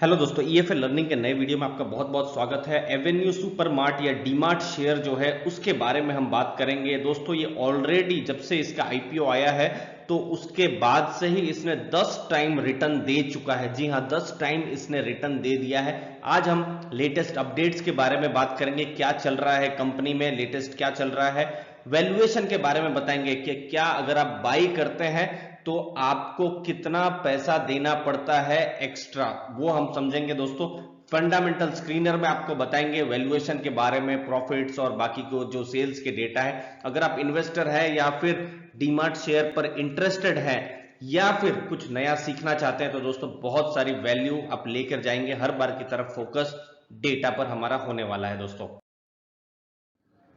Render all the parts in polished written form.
Hello दोस्तों, EFL learning के नए वीडियो में आपका बहुत बहुत स्वागत है। एवेन्यू सुपरमार्ट या डीमार्ट शेयर जो है उसके बारे में हम बात करेंगे। दोस्तों ये ऑलरेडी जब से इसका आईपीओ आया है तो उसके बाद से ही इसने 10 टाइम रिटर्न दे चुका है। जी हाँ, 10 टाइम इसने रिटर्न दे दिया है। आज हम लेटेस्ट अपडेट्स के बारे में बात करेंगे, क्या चल रहा है कंपनी में, लेटेस्ट क्या चल रहा है, वैल्यूएशन के बारे में बताएंगे कि क्या अगर आप बाई करते हैं तो आपको कितना पैसा देना पड़ता है एक्स्ट्रा, वो हम समझेंगे दोस्तों। फंडामेंटल स्क्रीनर में आपको बताएंगे वैल्यूएशन के बारे में, प्रॉफिट्स और बाकी को जो सेल्स के डेटा है। अगर आप इन्वेस्टर है या फिर डीमार्ट शेयर पर इंटरेस्टेड है या फिर कुछ नया सीखना चाहते हैं तो दोस्तों बहुत सारी वैल्यू आप लेकर जाएंगे। हर बार की तरफ फोकस डेटा पर हमारा होने वाला है दोस्तों।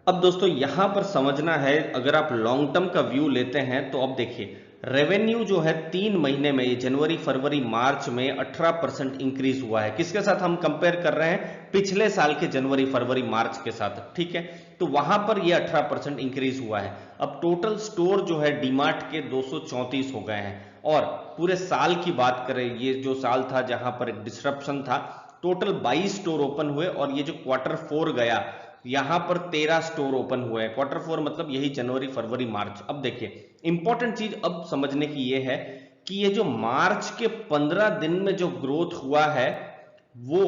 अब दोस्तों यहां पर समझना है, अगर आप लॉन्ग टर्म का व्यू लेते हैं तो अब देखिए रेवेन्यू जो है 3 महीने में, ये जनवरी फरवरी मार्च में 18% इंक्रीज हुआ है। किसके साथ हम कंपेयर कर रहे हैं? पिछले साल के जनवरी फरवरी मार्च के साथ, ठीक है। तो वहां पर ये 18% इंक्रीज हुआ है। अब टोटल स्टोर जो है डीमार्ट के 234 हो गए हैं। और पूरे साल की बात करें, ये जो साल था जहां पर एक डिसरप्शन था, टोटल 22 स्टोर ओपन हुए। और ये जो Q4 गया, यहां पर 13 स्टोर ओपन हुए हैं। Q4 मतलब यही जनवरी फरवरी मार्च। अब देखिए इंपॉर्टेंट चीज अब समझने की ये है कि ये जो मार्च के 15 दिन में जो ग्रोथ हुआ है वो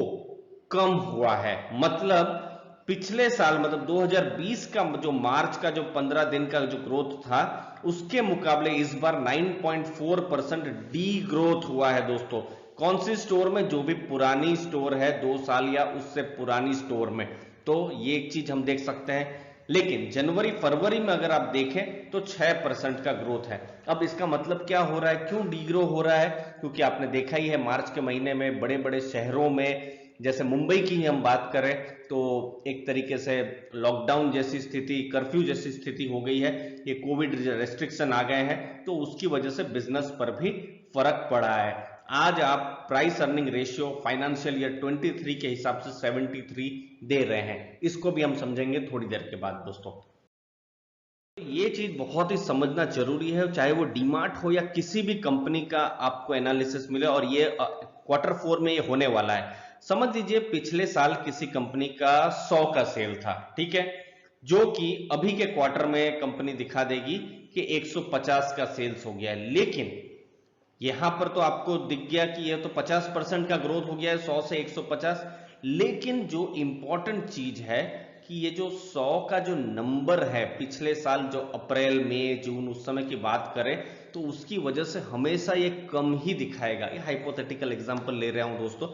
कम हुआ है। मतलब पिछले साल मतलब 2020 का जो मार्च का जो 15 दिन का जो ग्रोथ था उसके मुकाबले इस बार 9.4% डी ग्रोथ हुआ है दोस्तों। कौन सी स्टोर में? जो भी पुरानी स्टोर है 2 साल या उससे पुरानी स्टोर में। तो ये एक चीज हम देख सकते हैं। लेकिन जनवरी फरवरी में अगर आप देखें तो 6% का ग्रोथ है। अब इसका मतलब क्या हो रहा है, क्यों डीग्रो हो रहा है? क्योंकि आपने देखा ही है मार्च के महीने में बड़े बड़े शहरों में, जैसे मुंबई की ही हम बात करें तो एक तरीके से लॉकडाउन जैसी स्थिति, कर्फ्यू जैसी स्थिति हो गई है। ये कोविड रेस्ट्रिक्शन आ गए हैं तो उसकी वजह से बिजनेस पर भी फर्क पड़ा है। आज आप price earning ratio financial year 23 के हिसाब से 73 दे रहे हैं। इसको भी हम समझेंगे थोड़ी देर के बाद दोस्तों। ये चीज बहुत ही समझना जरूरी है, चाहे वो डीमार्ट हो या किसी भी कंपनी का आपको एनालिसिस मिले। और ये Q4 में ये होने वाला है। समझ लीजिए पिछले साल किसी कंपनी का 100 का सेल था, ठीक है, जो कि अभी के क्वार्टर में कंपनी दिखा देगी कि 150 का सेल्स हो गया है। लेकिन यहां पर तो आपको दिख गया कि यह तो 50% का ग्रोथ हो गया है 100 से 150। लेकिन जो इंपॉर्टेंट चीज है कि ये जो 100 का जो नंबर है पिछले साल, जो अप्रैल मई जून उस समय की बात करें तो उसकी वजह से हमेशा ये कम ही दिखाएगा। ये हाइपोथेटिकल एग्जांपल ले रहा हूं दोस्तों।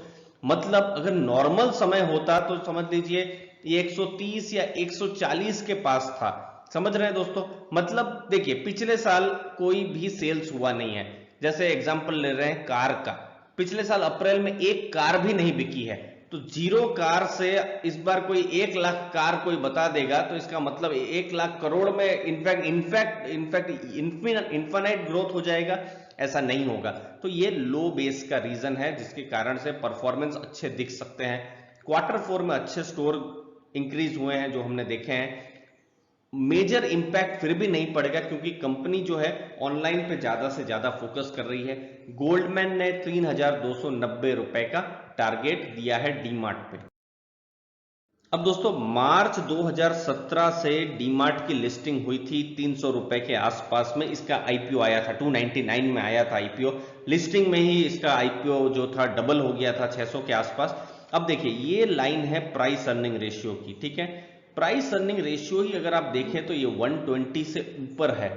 मतलब अगर नॉर्मल समय होता तो समझ लीजिए ये 130 या 140 के पास था। समझ रहे हैं दोस्तों? मतलब देखिए पिछले साल कोई भी सेल्स हुआ नहीं है। जैसे एग्जांपल ले रहे हैं कार का, पिछले साल अप्रैल में एक कार भी नहीं बिकी है। तो 0 कार से इस बार कोई 1 लाख कार कोई बता देगा तो इसका मतलब 1 लाख करोड़ में इनफैक्ट इन्फिनाइट ग्रोथ हो जाएगा, ऐसा नहीं होगा। तो ये लो बेस का रीजन है जिसके कारण से परफॉर्मेंस अच्छे दिख सकते हैं। Q4 में अच्छे स्टोर इंक्रीज हुए हैं जो हमने देखे हैं। मेजर इंपैक्ट फिर भी नहीं पड़ेगा क्योंकि कंपनी जो है ऑनलाइन पे ज्यादा से ज्यादा फोकस कर रही है। गोल्डमैन ने 3,290 रुपए का टारगेट दिया है डीमार्ट पे। अब दोस्तों मार्च 2017 से डीमार्ट की लिस्टिंग हुई थी 300 रुपए के आसपास में। इसका आईपीओ आया था 299 में आया था आईपीओ। लिस्टिंग में ही इसका आईपीओ जो था डबल हो गया था 600 के आसपास। अब देखिए ये लाइन है प्राइस अर्निंग रेशियो की, ठीक है। प्राइस अर्निंग रेशियो ही अगर आप देखें तो ये 120 से ऊपर है।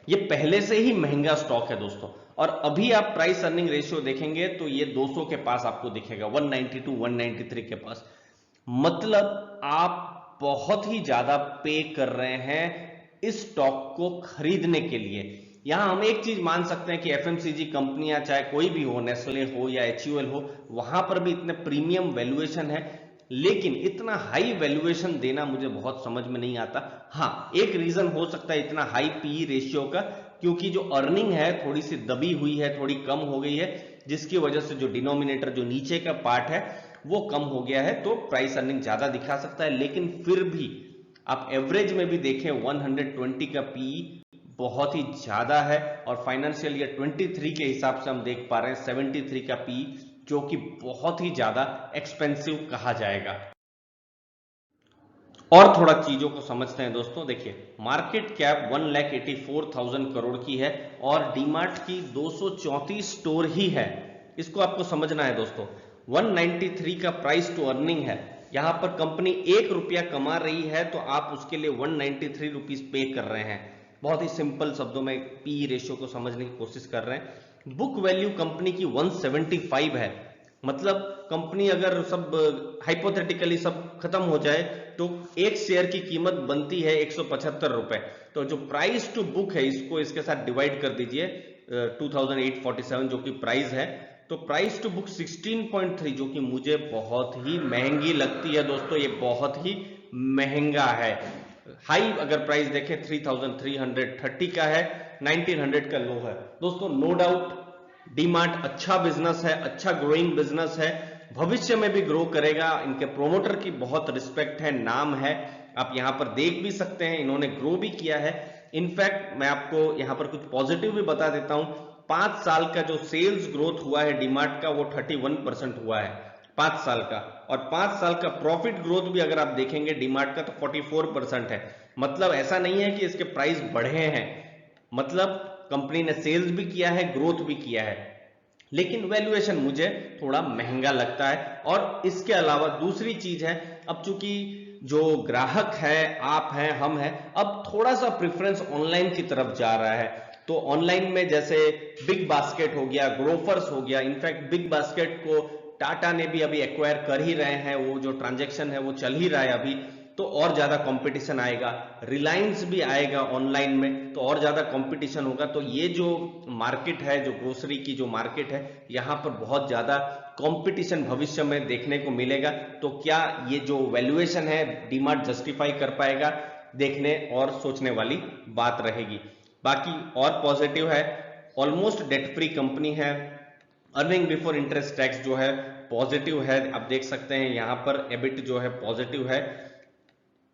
ये पहले से ही महंगा स्टॉक है दोस्तों। और अभी आप प्राइस अर्निंग रेशियो देखेंगे तो ये 200 के पास आपको दिखेगा, 192 193 के पास। मतलब आप बहुत ही ज्यादा पे कर रहे हैं इस स्टॉक को खरीदने के लिए। यहां हम एक चीज मान सकते हैं कि एफएमसीजी कंपनियां चाहे कोई भी हो, नेस्ले हो या एचयूएल हो, वहां पर भी इतने प्रीमियम वैल्यूएशन है। लेकिन इतना हाई वैल्यूएशन देना मुझे बहुत समझ में नहीं आता। हाँ, एक रीजन हो सकता है इतना हाई पी रेशियो का, क्योंकि जो अर्निंग है थोड़ी सी दबी हुई है, थोड़ी कम हो गई है, जिसकी वजह से जो डिनोमिनेटर, जो नीचे का पार्ट है वो कम हो गया है, तो प्राइस अर्निंग ज्यादा दिखा सकता है। लेकिन फिर भी आप एवरेज में भी देखें 120 का पीई बहुत ही ज्यादा है। और फाइनेंशियल ईयर 23 के हिसाब से हम देख पा रहे हैं 73 का पीई जो कि बहुत ही ज्यादा एक्सपेंसिव कहा जाएगा। और थोड़ा चीजों को समझते हैं दोस्तों। देखिए, मार्केट कैप 1,84,000 करोड़ की है और डीमार्ट की 234 स्टोर ही है। इसको आपको समझना है दोस्तों। 193 का प्राइस टू अर्निंग है। यहां पर कंपनी 1 रुपया कमा रही है तो आप उसके लिए 193 रुपीज पे कर रहे हैं। बहुत ही सिंपल शब्दों में पी रेशियो को समझने की कोशिश कर रहे हैं। बुक वैल्यू कंपनी की 175 है। मतलब कंपनी अगर सब हाइपोथेटिकली सब खत्म हो जाए तो एक शेयर की कीमत बनती है 175 रुपए। तो जो प्राइस टू बुक है इसको इसके साथ डिवाइड कर दीजिए 2847 जो कि प्राइस है। तो प्राइस टू बुक 16.3 जो कि मुझे बहुत ही महंगी लगती है दोस्तों। ये बहुत ही महंगा है। हाई अगर प्राइस देखें 3330 का है, 1900 का लो है दोस्तों। नो डाउट डीमार्ट अच्छा बिजनेस है, अच्छा ग्रोइंग बिजनेस है, भविष्य में भी ग्रो करेगा। इनके प्रोमोटर की बहुत रिस्पेक्ट है, नाम है। आप यहां पर देख भी सकते हैं इन्होंने ग्रो भी किया है। इनफैक्ट मैं आपको यहां पर कुछ पॉजिटिव भी बता देता हूं। 5 साल का जो सेल्स ग्रोथ हुआ है डीमार्ट का वो 31% हुआ है 5 साल का। और 5 साल का प्रॉफिट ग्रोथ भी अगर आप देखेंगे डीमार्ट का तो 44% है। मतलब ऐसा नहीं है कि इसके प्राइस बढ़े हैं, मतलब कंपनी ने सेल्स भी किया है, ग्रोथ भी किया है, लेकिन वैल्यूएशन मुझे थोड़ा महंगा लगता है। और इसके अलावा दूसरी चीज है, अब चूंकि जो ग्राहक है, आप हैं, हम हैं, अब थोड़ा सा प्रेफरेंस ऑनलाइन की तरफ जा रहा है। तो ऑनलाइन में जैसे बिग बास्केट हो गया, ग्रोफर्स हो गया, इनफैक्ट बिग बास्केट को टाटा ने भी अभी एक्वायर कर ही रहे हैं, वो जो ट्रांजैक्शन है वो चल ही रहा है अभी। तो और ज्यादा कंपटीशन आएगा। रिलायंस भी आएगा ऑनलाइन में तो और ज्यादा कंपटीशन होगा। तो ये जो मार्केट है, जो ग्रोसरी की जो मार्केट है, यहां पर बहुत ज्यादा कंपटीशन भविष्य में देखने को मिलेगा। तो क्या ये जो वैल्यूएशन है डीमार्ट जस्टिफाई कर पाएगा, देखने और सोचने वाली बात रहेगी। बाकी और पॉजिटिव है, ऑलमोस्ट डेट फ्री कंपनी है। अर्निंग बिफोर इंटरेस्ट टैक्स जो है पॉजिटिव है, आप देख सकते हैं यहां पर एबिट जो है पॉजिटिव है।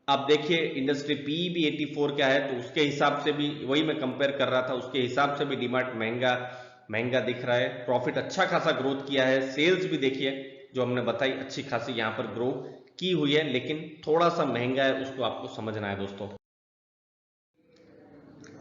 आप देखिए इंडस्ट्री पी भी 84 क्या है, तो उसके हिसाब से भी वही मैं कंपेयर कर रहा था, उसके हिसाब से भी डीमार्ट महंगा महंगा दिख रहा है। प्रॉफिट अच्छा खासा ग्रोथ किया है। सेल्स भी देखिए जो हमने बताई अच्छी खासी यहां पर ग्रो की हुई है, लेकिन थोड़ा सा महंगा है, उसको आपको समझना है दोस्तों।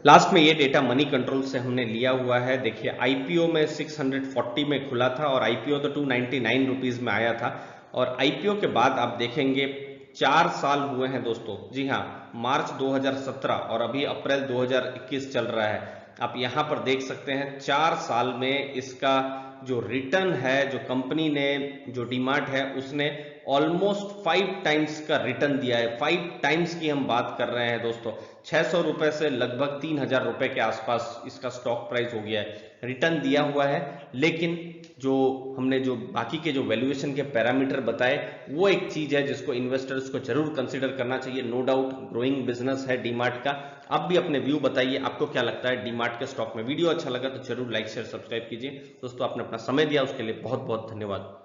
लास्ट में ये डेटा मनी कंट्रोल से हमने लिया हुआ है। देखिए आईपीओ में 640 में खुला था और आईपीओ तो 299 रुपीज में आया था। और आईपीओ के बाद आप देखेंगे 4 साल हुए हैं दोस्तों। जी हाँ, मार्च 2017 और अभी अप्रैल 2021 चल रहा है। आप यहां पर देख सकते हैं 4 साल में इसका जो रिटर्न है, जो कंपनी ने, जो डीमार्ट है उसने ऑलमोस्ट 5 टाइम्स का रिटर्न दिया है। 5 टाइम्स की हम बात कर रहे हैं दोस्तों। 600 रुपए से लगभग 3000 रुपए के आसपास इसका स्टॉक प्राइस हो गया है, रिटर्न दिया हुआ है। लेकिन जो हमने जो बाकी के जो वैल्यूएशन के पैरामीटर बताए, वो एक चीज है जिसको इन्वेस्टर्स को जरूर कंसीडर करना चाहिए। नो डाउट ग्रोइंग बिजनेस है डीमार्ट का। आप भी अपने व्यू बताइए, आपको क्या लगता है डीमार्ट के स्टॉक में। वीडियो अच्छा लगा तो जरूर लाइक शेयर सब्सक्राइब कीजिए दोस्तों। आपने अपना समय दिया उसके लिए बहुत बहुत धन्यवाद।